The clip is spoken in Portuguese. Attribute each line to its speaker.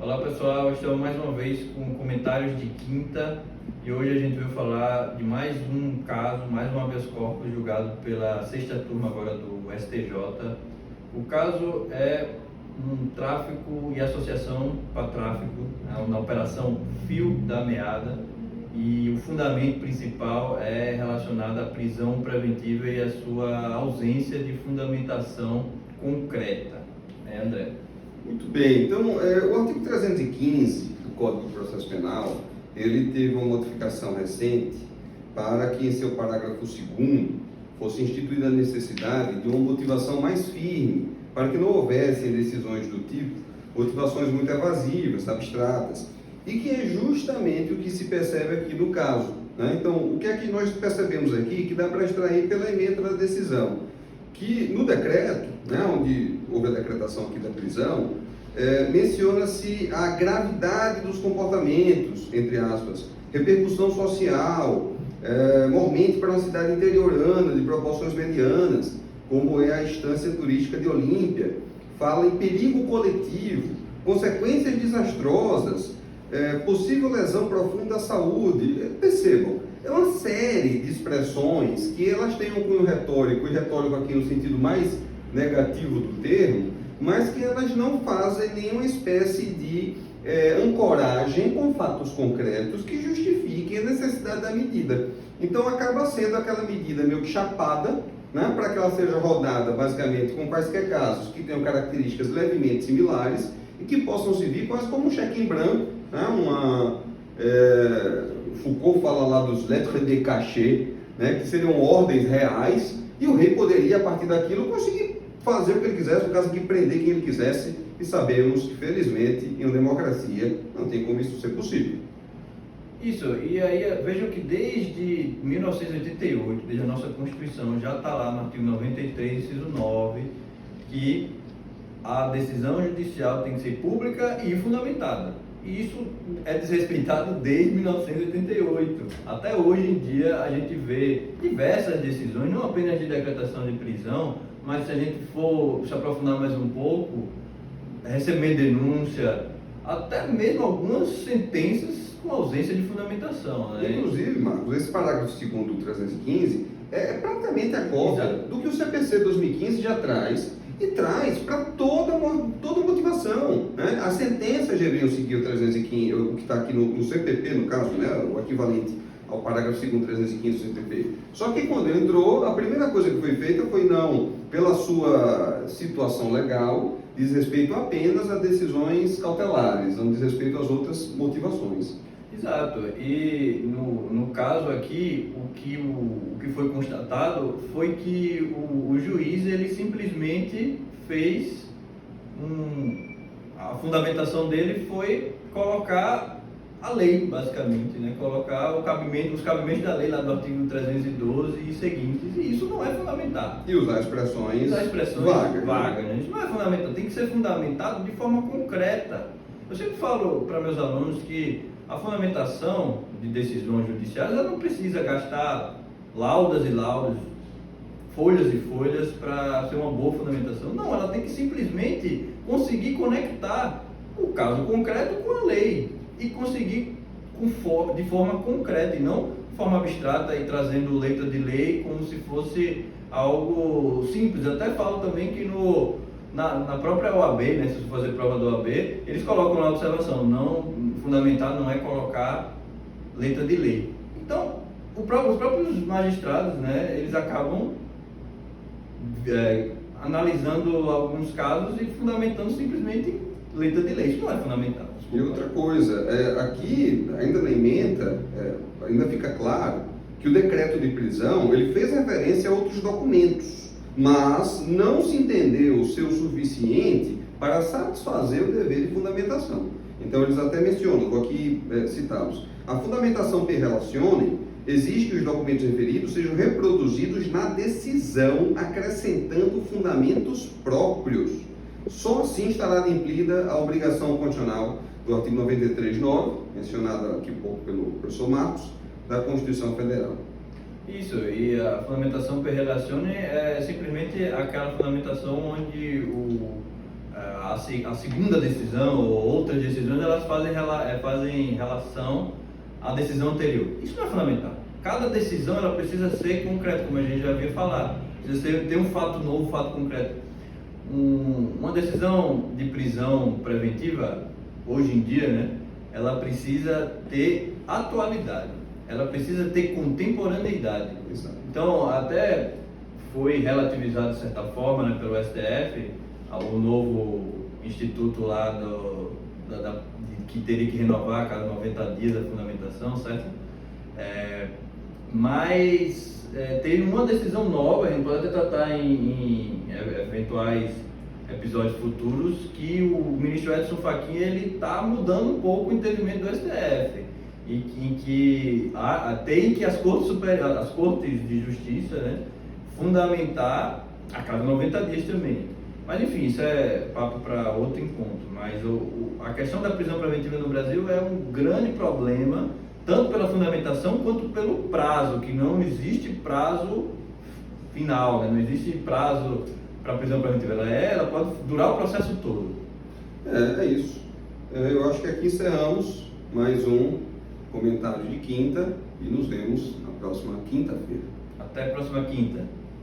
Speaker 1: Olá pessoal, estamos mais uma vez com comentários de quinta e hoje a gente vai falar de mais um caso, mais um habeas corpus julgado pela sexta turma agora do STJ. O caso é um tráfico e associação para tráfico, na operação Fio da Meada, e o fundamento principal é relacionado à prisão preventiva e à sua ausência de fundamentação concreta. André?
Speaker 2: Muito bem, então o artigo 315 do Código de Processo Penal, ele teve uma modificação recente para que em seu parágrafo 2º fosse instituída a necessidade de uma motivação mais firme, para que não houvessem decisões do tipo, motivações muito evasivas, abstratas, e que é justamente o que se percebe aqui no caso, né? Então, o que é que nós percebemos aqui, que dá para extrair pela ementa da decisão? Que no decreto, né, onde houve a decretação aqui da prisão, menciona-se a gravidade dos comportamentos, entre aspas, repercussão social, mormente para uma cidade interiorana de proporções medianas, como é a estância turística de Olímpia, fala em perigo coletivo, consequências desastrosas, possível lesão profunda à saúde. Percebam, é uma série de expressões que elas têm um cunho retórico, e retórico aqui no sentido mais negativo do termo, mas que elas não fazem nenhuma espécie de ancoragem com fatos concretos que justifiquem a necessidade da medida. Então acaba sendo aquela medida meio que chapada, né, para que ela seja rodada basicamente com quaisquer casos que tenham características levemente similares e que possam servir quase como um cheque em branco, né, Foucault fala lá dos lettres de cachet, né, que seriam ordens reais, e o rei poderia, a partir daquilo, conseguir fazer o que ele quisesse, no caso de prender quem ele quisesse, e sabemos que, felizmente, em uma democracia, não tem como isso ser possível.
Speaker 1: Isso, e aí vejam que desde 1988, desde a nossa Constituição, já está lá no artigo 93, inciso 9, que a decisão judicial tem que ser pública e fundamentada. E isso é desrespeitado desde 1988. Até hoje em dia a gente vê diversas decisões, não apenas de decretação de prisão, mas se a gente for se aprofundar mais um pouco, receber denúncia, até mesmo algumas sentenças com ausência de fundamentação, né?
Speaker 2: Inclusive, Marcos, esse parágrafo 2º do 315 é praticamente a cópia do que o CPC 2015 já traz, e traz para toda motivação, né? As sentenças deveriam seguir o 315, o que está aqui no CPP, no caso, né? O equivalente ao parágrafo 2º 315 do CPP. Só que quando entrou, a primeira coisa que foi feita foi não, pela sua situação legal, diz respeito apenas a decisões cautelares, não diz respeito às outras motivações.
Speaker 1: Exato, e no caso aqui, o que foi constatado foi que o juiz ele simplesmente fez a fundamentação dele foi colocar a lei, basicamente, né? Colocar os cabimentos da lei lá do artigo 312 e seguintes, e isso não é fundamentado.
Speaker 2: E usar expressões
Speaker 1: vagas, né? Isso não é fundamentado, tem que ser fundamentado de forma concreta. Eu sempre falo para meus alunos que a fundamentação de decisões judiciais, ela não precisa gastar laudas e laudas, folhas e folhas para ser uma boa fundamentação. Não, ela tem que simplesmente conseguir conectar o caso concreto com a lei e conseguir de forma concreta e não de forma abstrata e trazendo letra de lei como se fosse algo simples. Até falo também que na própria OAB, né, se você fazer prova da OAB, eles colocam lá a observação, não fundamental não é colocar letra de lei. Então, os próprios magistrados, né, eles acabam analisando alguns casos e fundamentando simplesmente letra de lei. Isso não é fundamental. Desculpa.
Speaker 2: E outra coisa, aqui, ainda na ementa, ainda fica claro que o decreto de prisão, ele fez referência a outros documentos, mas não se entendeu ser o suficiente para satisfazer o dever de fundamentação. Então, eles até mencionam, vou aqui citá-los. A fundamentação per relationem exige que os documentos referidos sejam reproduzidos na decisão, acrescentando fundamentos próprios. Só assim estará cumprida a obrigação constitucional do artigo 93.9, mencionada aqui pouco pelo professor Marcos, da Constituição Federal.
Speaker 1: Isso, e a fundamentação per relationem é simplesmente aquela fundamentação onde a segunda decisão ou outras decisões, elas fazem relação à decisão anterior. Isso não é fundamental. Cada decisão ela precisa ser concreta, como a gente já havia falado. Precisa ter um fato novo, um fato concreto. Uma decisão de prisão preventiva, hoje em dia, né, ela precisa ter atualidade, ela precisa ter contemporaneidade.
Speaker 2: Exato.
Speaker 1: Então, até foi relativizado de certa forma, né, pelo STF, o novo instituto lá que teria que renovar a cada 90 dias a fundamentação, certo? Mas teve uma decisão nova, a gente pode até tratar em eventuais episódios futuros, que o ministro Edson Fachin ele está mudando um pouco o entendimento do STF, em que tem que as cortes de justiça, né, fundamentar a cada 90 dias também. Mas enfim, isso é papo para outro encontro. Mas a questão da prisão preventiva no Brasil é um grande problema, tanto pela fundamentação quanto pelo prazo, que não existe prazo final, né? Não existe prazo para a prisão preventiva. Ela pode durar o processo todo.
Speaker 2: É isso. Eu acho que aqui encerramos mais um comentário de quinta e nos vemos na próxima quinta-feira.
Speaker 1: Até a próxima quinta.